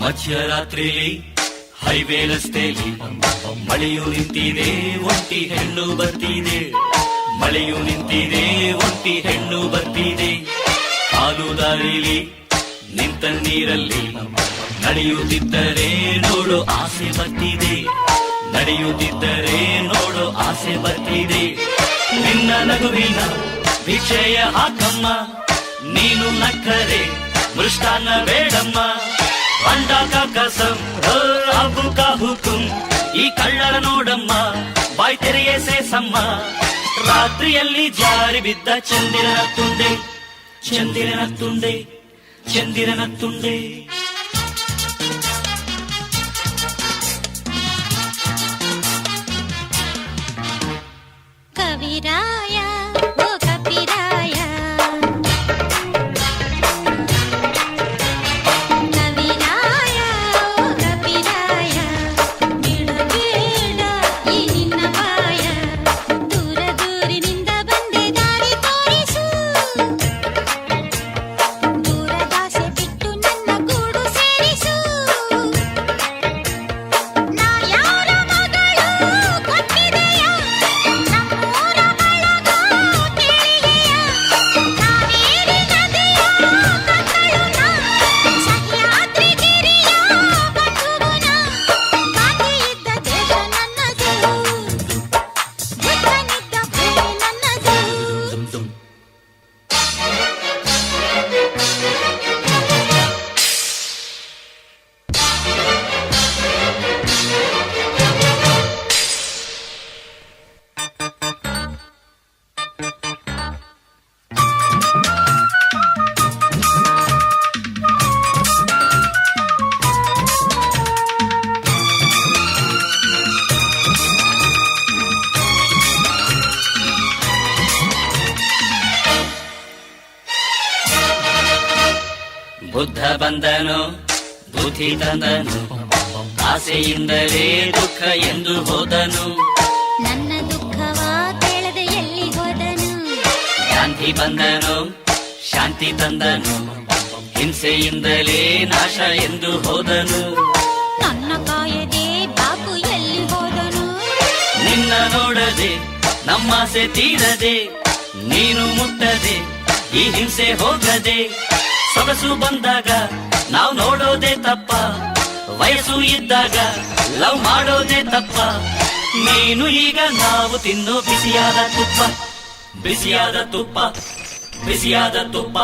ಮಧ್ಯರಾತ್ರಿಲಿ highway ರಸ್ತೆಯಲ್ಲಿ ಮಳೆಯು ನಿಂತಿದೆ, ಒಂಟಿ ಹೆಣ್ಣು ಬರ್ತಿದೆ. ಮಳೆಯು ನಿಂತಿದೆ, ಒಂಟಿ ಹೆಣ್ಣು ಬರ್ತಿದೆ. ಹಾಲು ದಾರಿಲಿ ನಿಂತ ನೀರಲ್ಲಿ ನಡೆಯುತ್ತಿದ್ದರೆ ನೋಡೋ ಆಸೆ ಬರ್ತಿದೆ. ನಡೆಯುತ್ತಿದ್ದರೆ ನೋಡೋ ಆಸೆ ಬರ್ತಿದೆ. ನಿನ್ನ ನಗುವಿನ ಭಿಕ್ಷೆಯ ಹಾಕಮ್ಮ, ನೀನು ನಕ್ಕರೆ ಮೃಷ್ಟಾನ್ನ ಬೇಡಮ್ಮ. ಅಂಡ ಕಾ ಕಸಂ ಅಬು ಕಾ ಹುಕುಂ, ಈ ಕಳ್ಳರ ನೋಡಮ್ಮ ಬಾಯ್ ತೆರೆಯೇ ಸೇಸಮ್ಮ. ರಾತ್ರಿಯಲ್ಲಿ ಜಾರಿ ಬಿದ್ದ ಚಂದಿರನ ತುಂಡೆ, ಚಂದಿರನ ತುಂಡೆ, ಚಂದಿರನ ತುಂಡೆ. ಕವಿರಾಯ ಓ ಕಪಿರಾಯ, ಕವಿರಾಯ ಓ ಕಪಿರಾಯ, ಬಿಡಬೇಡ ಈ ನಿನ್ನ ಬಾಯ. ದೂರ ದೂರಿನಿಂದ ಬಂದೆ ದಾರಿ ತೋರಿಸು, ದೂರದಾಸೆ ಬಿಟ್ಟು ನನ್ನ ಗೂಡು ಸೇರಿಸು. ನಾ ಯಾರ ಮಗಳು ಗೊತ್ತಿದೆಯಾ, ನಮ್ಮೂರ ಬಳಗ ತಿಳಿದೆಯಾ. ಕಾವೇರಿ ನದಿಯ ಮಕ್ಕಳು ನಾ, ಸಹ್ಯಾದ್ರಿ ಗಿರಿಯ ಬಂಧುವು ನಾ. ಗಾಂಧಿ ಇದ್ದ ದೇಶ ನನ್ನದು, ಬುದ್ಧನಿದ್ದ ಭೂಮಿ ನನ್ನದು. ಬುದ್ಧ ಬಂದನು, ಬುದ್ಧಿ ತಂದನು, ಆಸೆಯಿಂದಲೇ ದುಃಖ ಎಂದು ಹೋದನು. ನನ್ನ ದುಃಖವ ಕೇಳದೆ ಎಲ್ಲಿ ಹೋದನು. ಗಾಂಧಿ ಬಂದನು, ಶಾಂತಿ ತಂದನು, ಹಿಂಸೆಯಿಂದಲೇ ನಾಶ ಎಂದು ಹೋದನು. ನನ್ನ ಕಾಯದೆ ಬಾಪು ಎಲ್ಲಿ ಹೋದನು. ನಿನ್ನ ನೋಡದೆ ನಮ್ಮಾಸೆ ತೀರದೆ, ನೀನು ಮುಟ್ಟದೆ ಈ ಹಿಂಸೆ ಹೋಗದೆ. ಸೊಗಸು ಬಂದಾಗ ನಾವು ನೋಡೋದೇ ತಪ್ಪ, ವಯಸ್ಸು ಇದ್ದಾಗ ಲವ್ ಮಾಡೋದೇ ತಪ್ಪ. ನೀನು ಈಗ ನಾವು ತಿನ್ನೋ ಬಿಸಿಯಾದ ತುಪ್ಪ, ಬಿಸಿಯಾದ ತುಪ್ಪ, ಬಿಸಿಯಾದ ತುಪ್ಪ.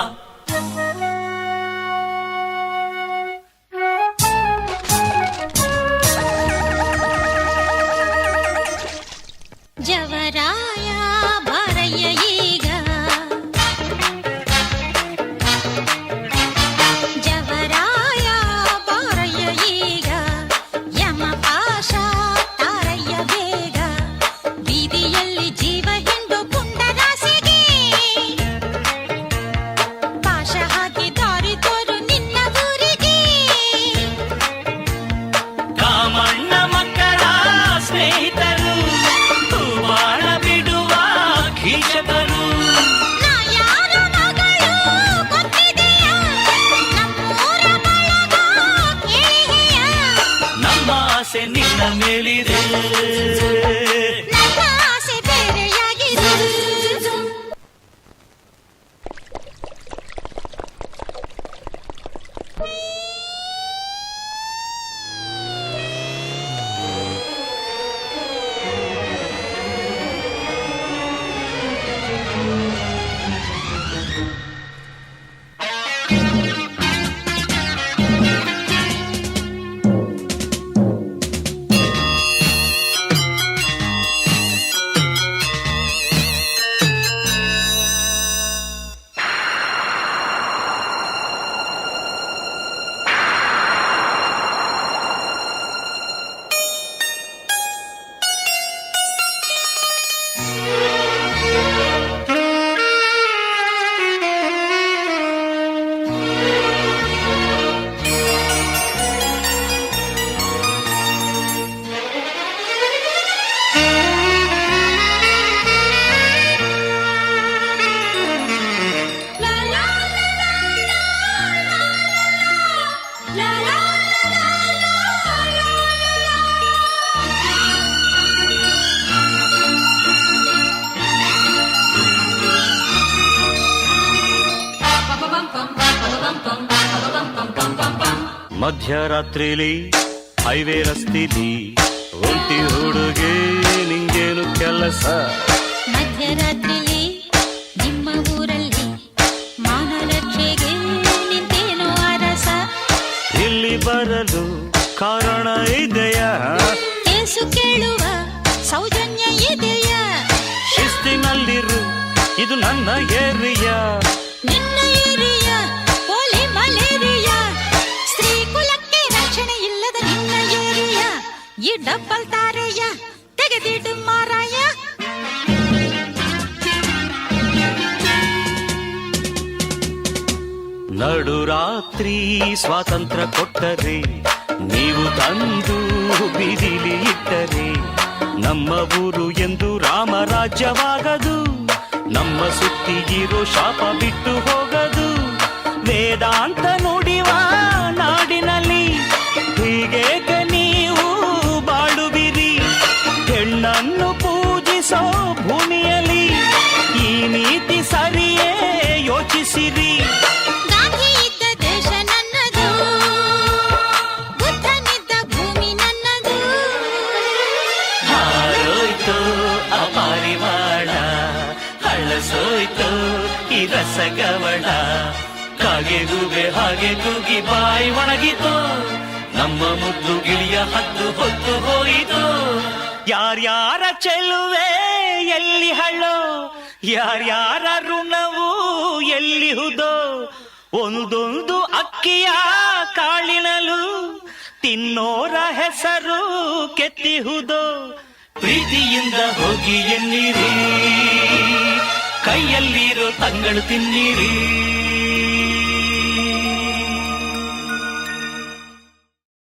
ಜವರಾಯ ಬಾರಯ್ಯ ಈಗ, ಜವರಾಯ ಬಾರಯ್ಯ ಈಗ. ಯಮ ಪಾಶ ತಾರಯ್ಯ ಬೇಗ, ಬೀದಿಯಲ್ಲಿ ಜೀವ ಹಿಂಡು ಪುಂಡರಾಸಿಗೆ. ಪಾಶ ಹಾಕಿ ದಾರಿ ತೋರು ನಿನ್ನ ಊರಿಗೆ. ಕಾಮಣ್ಣ ಮಕ್ಕಳ ಸ್ನೇಹಿತರು, ಬಾಳ ಬಿಡುವ ಕೀಚಕರು. ನಾ ಯಾರ ಮಗಳು ಗೊತ್ತಿದೆಯಾ, ನಮ್ಮೂರ ಬಳಗ ಕೇಳಿದೆಯಾ. ನಮ್ಮ ಆಸೆ ನಿನ್ನ ಮೇಲಿದೆ, ನನ್ನ ಆಸೆ ಬೇರೆಯಾಗಿದೆ. ಮಧ್ಯರಾತ್ರಿಲಿ ಹೈವೇ ರಸ್ತಿಲಿ ಒಂಟಿ ಹುಡುಗಿ ನಿಂಗೇನು ಕೆಲಸ? ಮಧ್ಯರಾತ್ರಿಲಿ ನಿಮ್ಮ ಊರಲ್ಲಿ ಮಾನರಕ್ಷೆಗೆ ನಿಂತೇನೋ ಅರಸ. ಇಲ್ಲಿ ಬರಲು ಕಾರಣ ಇದೆಯಾ? ಕೇಸು ಕೇಳುವ ಸೌಜನ್ಯ ಇದೆಯಾ? ಶಿಸ್ತಿನಲ್ಲಿರು, ಇದು ನನ್ನ ಏರಿಯಾ. ನಿನ್ನ ಏರಿಯಾ ಪೋಲಿ ಮಲೇರಿಯಾ. ಸ್ತ್ರೀ ಕುಲಕ್ಕೆ ರಕ್ಷಣೆ ಇಲ್ಲದ ನಿನ್ನ ಏರಿಯಾ. ಈ ಡಬ್ಬಲ್ ತಾರೆಯ ತೆಗೆದಿಡು ಮಾರಾಯ. ನಡುರಾತ್ರಿ ಸ್ವಾತಂತ್ರ್ಯ ಕೊಟ್ಟರೆ, ನೀವು ತಂದು ಬೀದಿಲಿ ಇಟ್ಟರೆ, ನಮ್ಮ ಊರು ಎಂದು ರಾಮರಾಜ್ಯವಾಗದು. ನಮ್ಮ ಸುತ್ತಿಗಿರೋ ಶಾಪ ಬಿಟ್ಟು ಹೋಗದು. ವೇದಾಂತ ನುಡಿವ ನಾಡಿನಲ್ಲಿ ಹೀಗೇಕೆ ನೀವು ಬಾಳುವಿರಿ? ಹೆಣ್ಣನ್ನು ಪೂಜಿಸೋ ಭೂಮಿಯಲ್ಲಿ ಈ ನೀತಿ ಸರಿಯೇ? ಯೋಚಿಸಿರಿ. ಗಾಂಧಿ ಇದ್ದ ದೇಶ ನನ್ನದು, ಬುದ್ಧನಿದ್ದ ಭೂಮಿ ನನ್ನದು. ಹಾರೋಯ್ತು ಅಪಾರಿವಾಳ, ಹಳ್ಳಸೋಯ್ತು ಈ ರಸಗವಳ. ಕಾಗೆ ಗೂಬೆ ಹಾಗೆ ಕೂಗಿ ಬಾಯಿ ಒಣಗಿತು, ನಮ್ಮ ಮುದ್ದು ಗಿಳಿಯ ಹದ್ದು ಹೊತ್ತು ಹೋಯಿತು. ಯಾರ್ಯಾರ ಚೆಲುವೆ ಎಲ್ಲಿ ಹಳ್ಳೋ, ಯಾರ್ಯಾರ ಋಣವು ಎಲ್ಲಿಹುದೋ. ಒಂದೊಂದು ಅಕ್ಕಿಯ ಕಾಳಿನಲು ತಿನ್ನೋರ ಹೆಸರು ಕೆತ್ತಿಹುದೋ. ಪ್ರೀತಿಯಿಂದ ಹೋಗಿ ಎನ್ನಿರಿ, ಕೈಯಲ್ಲಿರೋ ತಂಗಳು ತಿನ್ನಿರಿ.